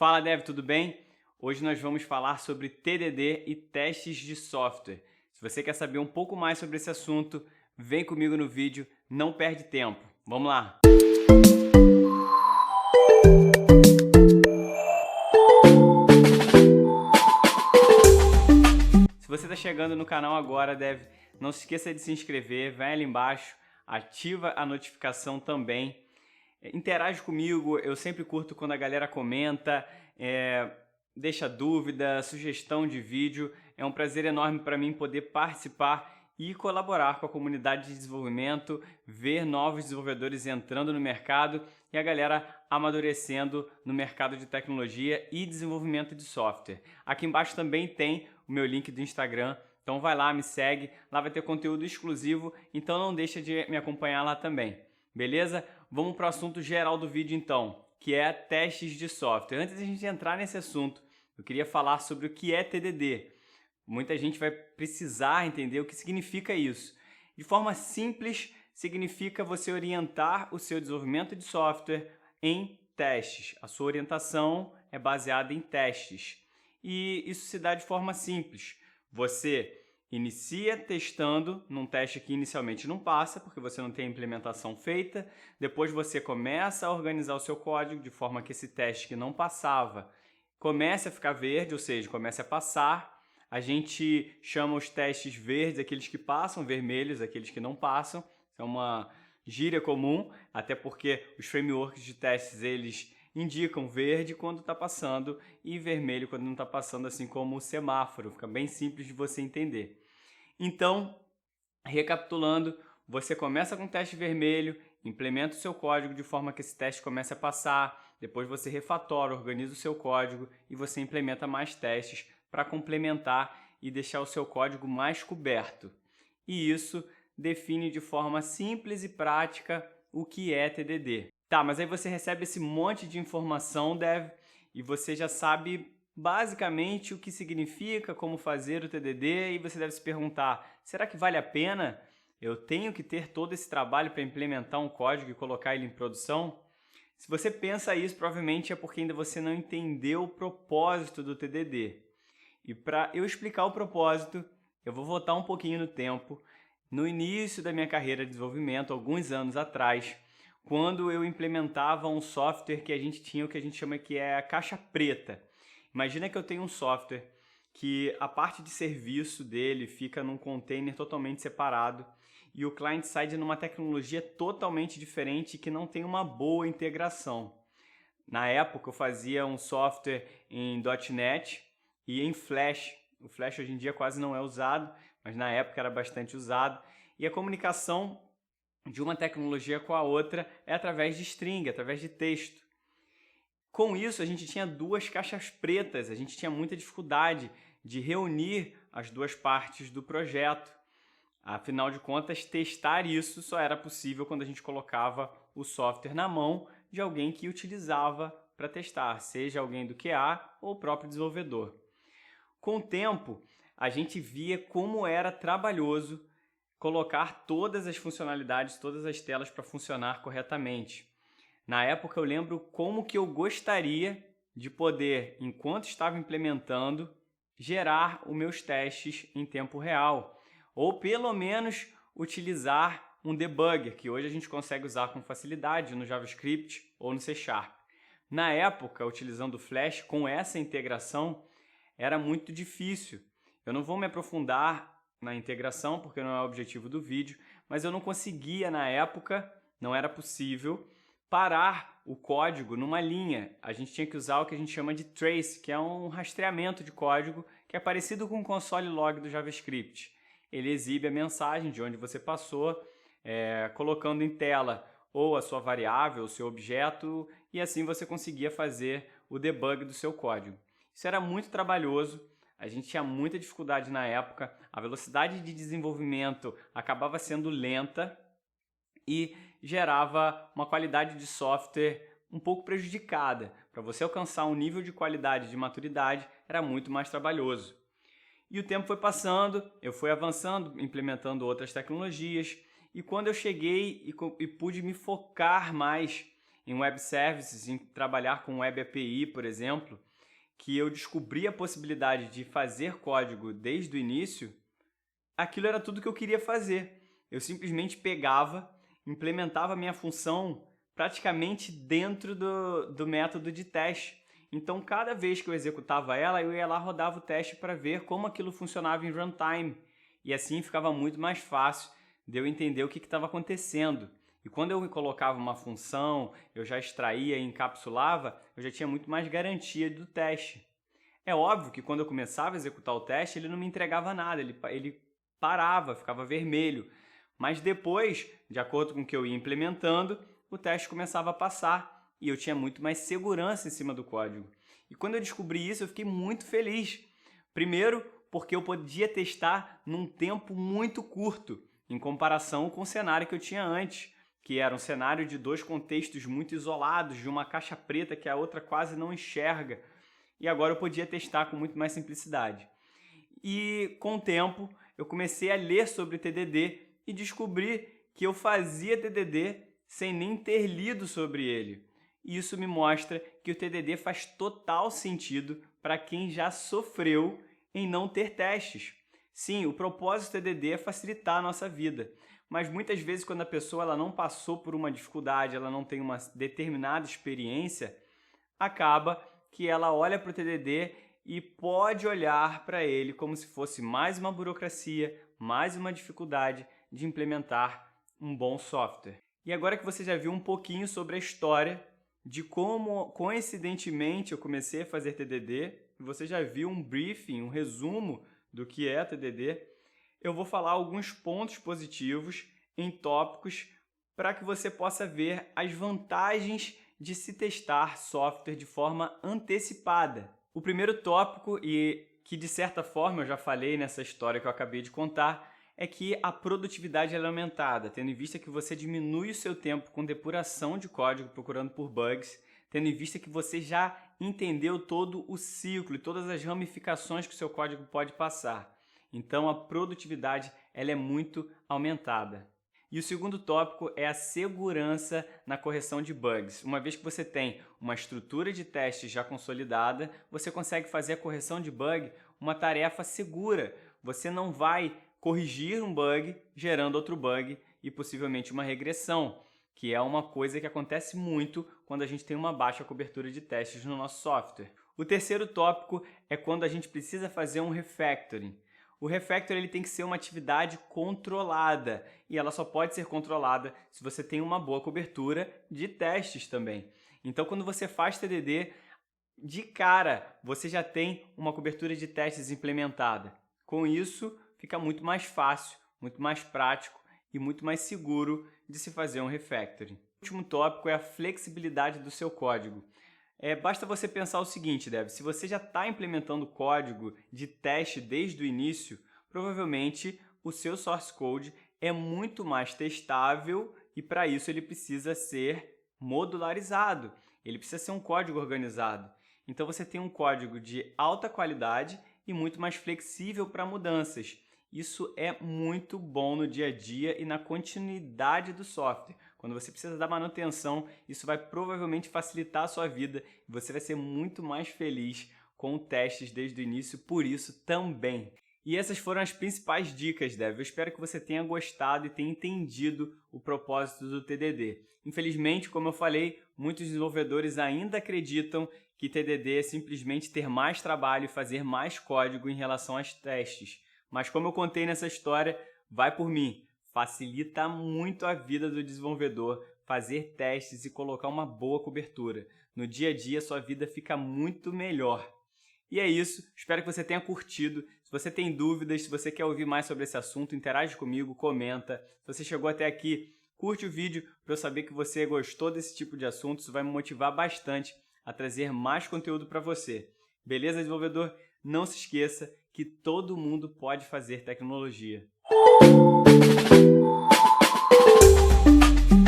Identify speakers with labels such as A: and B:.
A: Fala, Dev, tudo bem? Hoje nós vamos falar sobre TDD e testes de software. Se você quer saber um pouco mais sobre esse assunto, vem comigo no vídeo, não perde tempo. Vamos lá! Se você está chegando no canal agora, Dev, não se esqueça de se inscrever, vai ali embaixo, ativa a notificação também. Interage comigo, eu sempre curto quando a galera comenta, deixa dúvida, sugestão de vídeo. É um prazer enorme para mim poder participar e colaborar com a comunidade de desenvolvimento, ver novos desenvolvedores entrando no mercado e a galera amadurecendo no mercado de tecnologia e desenvolvimento de software. Aqui embaixo também tem o meu link do Instagram, então vai lá, me segue, lá vai ter conteúdo exclusivo, então não deixa de me acompanhar lá também. Beleza? Vamos para o assunto geral do vídeo então, que é testes de software. Antes de a gente entrar nesse assunto, eu queria falar sobre o que é TDD. Muita gente vai precisar entender o que significa isso. De forma simples, significa você orientar o seu desenvolvimento de software em testes. A sua orientação é baseada em testes. E isso se dá de forma simples. Você inicia testando num teste que inicialmente não passa, porque você não tem a implementação feita. Depois você começa a organizar o seu código de forma que esse teste que não passava comece a ficar verde, ou seja, comece a passar. A gente chama os testes verdes aqueles que passam, vermelhos aqueles que não passam. Isso é uma gíria comum, até porque os frameworks de testes eles indicam verde quando está passando e vermelho quando não está passando, assim como o semáforo. Fica bem simples de você entender. Então, recapitulando, você começa com o teste vermelho, implementa o seu código de forma que esse teste comece a passar, depois você refatora, organiza o seu código e você implementa mais testes para complementar e deixar o seu código mais coberto. E isso define de forma simples e prática o que é TDD. Tá, mas aí você recebe esse monte de informação, Dev, e você já sabe basicamente o que significa, como fazer o TDD, e você deve se perguntar, será que vale a pena? Eu tenho que ter todo esse trabalho para implementar um código e colocar ele em produção? Se você pensa isso, provavelmente é porque ainda você não entendeu o propósito do TDD. E para eu explicar o propósito, eu vou voltar um pouquinho no tempo, no início da minha carreira de desenvolvimento, alguns anos atrás, quando eu implementava um software que a gente tinha o que a gente chama que é a caixa preta. Imagina que eu tenho um software que a parte de serviço dele fica num container totalmente separado e o client-side numa tecnologia totalmente diferente que não tem uma boa integração. Na época eu fazia um software em .NET e em Flash. O Flash hoje em dia quase não é usado, mas na época era bastante usado. E a comunicação de uma tecnologia com a outra é através de string, através de texto. Com isso, a gente tinha duas caixas pretas, a gente tinha muita dificuldade de reunir as duas partes do projeto. Afinal de contas, testar isso só era possível quando a gente colocava o software na mão de alguém que utilizava para testar, seja alguém do QA ou o próprio desenvolvedor. Com o tempo, a gente via como era trabalhoso colocar todas as funcionalidades, todas as telas para funcionar corretamente. Na época eu lembro como que eu gostaria de poder, enquanto estava implementando, gerar os meus testes em tempo real. Ou pelo menos utilizar um debugger, que hoje a gente consegue usar com facilidade no JavaScript ou no C#. Na época, utilizando o Flash, com essa integração, era muito difícil. Eu não vou me aprofundar na integração, porque não é o objetivo do vídeo, mas eu não conseguia na época, não era possível, parar o código numa linha. A gente tinha que usar o que a gente chama de trace, que é um rastreamento de código que é parecido com o console log do JavaScript. Ele exibe a mensagem de onde você passou, colocando em tela ou a sua variável, o seu objeto, e assim você conseguia fazer o debug do seu código. Isso era muito trabalhoso, a gente tinha muita dificuldade na época, a velocidade de desenvolvimento acabava sendo lenta e gerava uma qualidade de software um pouco prejudicada. Para você alcançar um nível de qualidade de maturidade, era muito mais trabalhoso. E o tempo foi passando, eu fui avançando, implementando outras tecnologias, e quando eu cheguei e pude me focar mais em web services, em trabalhar com web API, por exemplo, que eu descobri a possibilidade de fazer código desde o início, aquilo era tudo que eu queria fazer. Eu simplesmente pegava, implementava a minha função praticamente dentro do método de teste. Então, cada vez que eu executava ela, eu ia lá, rodava o teste para ver como aquilo funcionava em runtime. E assim ficava muito mais fácil de eu entender o que estava acontecendo. E quando eu colocava uma função, eu já extraía e encapsulava, eu já tinha muito mais garantia do teste. É óbvio que quando eu começava a executar o teste, ele não me entregava nada, ele parava, ficava vermelho. Mas depois, de acordo com o que eu ia implementando, o teste começava a passar e eu tinha muito mais segurança em cima do código. E quando eu descobri isso, eu fiquei muito feliz. Primeiro, porque eu podia testar num tempo muito curto, em comparação com o cenário que eu tinha antes, que era um cenário de dois contextos muito isolados, de uma caixa preta que a outra quase não enxerga. E agora eu podia testar com muito mais simplicidade. E com o tempo, eu comecei a ler sobre TDD e descobri que eu fazia TDD sem nem ter lido sobre ele. E isso me mostra que o TDD faz total sentido para quem já sofreu em não ter testes. Sim, o propósito do TDD é facilitar a nossa vida, mas muitas vezes quando a pessoa ela não passou por uma dificuldade, ela não tem uma determinada experiência, acaba que ela olha para o TDD e pode olhar para ele como se fosse mais uma burocracia, mais uma dificuldade de implementar um bom software. E agora que você já viu um pouquinho sobre a história de como, coincidentemente, eu comecei a fazer TDD, você já viu um briefing, um resumo do que é TDD, eu vou falar alguns pontos positivos em tópicos para que você possa ver as vantagens de se testar software de forma antecipada. O primeiro tópico, e que de certa forma eu já falei nessa história que eu acabei de contar, é que a produtividade é aumentada, tendo em vista que você diminui o seu tempo com depuração de código, procurando por bugs, tendo em vista que você já entendeu todo o ciclo e todas as ramificações que o seu código pode passar. Então a produtividade ela é muito aumentada. E o segundo tópico é a segurança na correção de bugs. Uma vez que você tem uma estrutura de testes já consolidada, você consegue fazer a correção de bug uma tarefa segura. Você não vai corrigir um bug gerando outro bug e possivelmente uma regressão, que é uma coisa que acontece muito quando a gente tem uma baixa cobertura de testes no nosso software. O terceiro tópico é quando a gente precisa fazer um refactoring. O refactor ele tem que ser uma atividade controlada e ela só pode ser controlada se você tem uma boa cobertura de testes também. Então, quando você faz TDD, de cara você já tem uma cobertura de testes implementada. Com isso, fica muito mais fácil, muito mais prático e muito mais seguro de se fazer um refactoring. O último tópico é a flexibilidade do seu código. Basta você pensar o seguinte, Dev, se você já está implementando código de teste desde o início, provavelmente o seu source code é muito mais testável e para isso ele precisa ser modularizado, ele precisa ser um código organizado. Então você tem um código de alta qualidade e muito mais flexível para mudanças. Isso é muito bom no dia a dia e na continuidade do software. Quando você precisa dar manutenção, isso vai provavelmente facilitar a sua vida e você vai ser muito mais feliz com testes desde o início, por isso também. E essas foram as principais dicas, Dev. Eu espero que você tenha gostado e tenha entendido o propósito do TDD. Infelizmente, como eu falei, muitos desenvolvedores ainda acreditam que TDD é simplesmente ter mais trabalho e fazer mais código em relação aos testes. Mas como eu contei nessa história, vai por mim. Facilita muito a vida do desenvolvedor fazer testes e colocar uma boa cobertura. No dia a dia, sua vida fica muito melhor. E é isso, espero que você tenha curtido. Se você tem dúvidas, se você quer ouvir mais sobre esse assunto, interage comigo, comenta. Se você chegou até aqui, curte o vídeo para eu saber que você gostou desse tipo de assunto. Isso vai me motivar bastante a trazer mais conteúdo para você. Beleza, desenvolvedor? Não se esqueça que todo mundo pode fazer tecnologia.